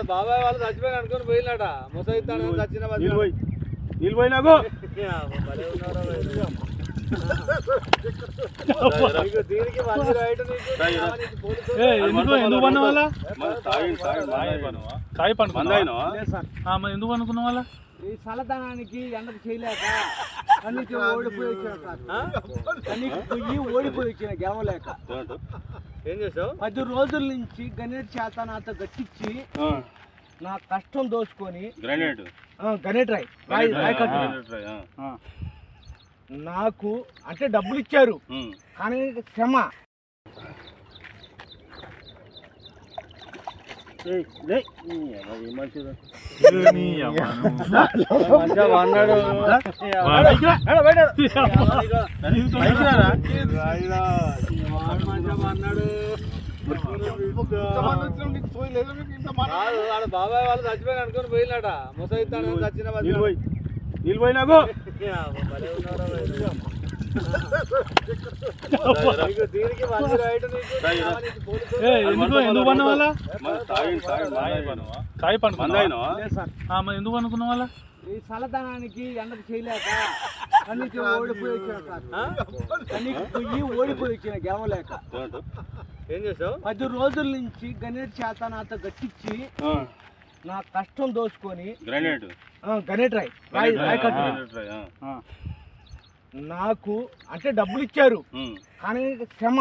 బాబాయ్ వాళ్ళు చచ్చిపోయిన అనుకుని పోయినాట ముసైతాను చచ్చిన నిలిపోయినాకు దీనికి ఎందుకు పన్న వాళ్ళ ఎందుకు అనుకున్న వాళ్ళ ఈ చల్లదనానికి ఎండకు చేయలేక కన్నీకి ఓడిపోయి వచ్చిన కన్నీకి పొయ్యి ఓడిపోయి వచ్చిన గెలవలేక ఏం చేసావు 10 రోజుల నుంచి గణేట్ చేత నాతో గట్టించి నా కష్టం దోచుకొని గణేట్ రాయ్ నాకు అంటే డబ్బులు ఇచ్చారు కానీ శ్రమ బాబాయ్ వాళ్ళు చచ్చిపోయిన అనుకుని పోయినాట ముసైతాను చచ్చిన నిలిపోయినాకు దీనికి ఎందుకు పన్న వాళ్ళ ఎందుకు అనుకున్న వాళ్ళ ఈ చల్లదనానికి ఎండకు చేయలేక కన్నీకి ఓడిపోయి వచ్చిన కన్నీకి పొయ్యి ఓడిపోయి వచ్చిన గెలవలేక ఏం చేసావు 10 రోజుల నుంచి గణేట్ చేత నాతో గట్టించి నా కష్టం దోచుకొని గణేట్ రాయ్ నాకు అంటే డబ్బులు ఇచ్చారు కానీ శ్రమ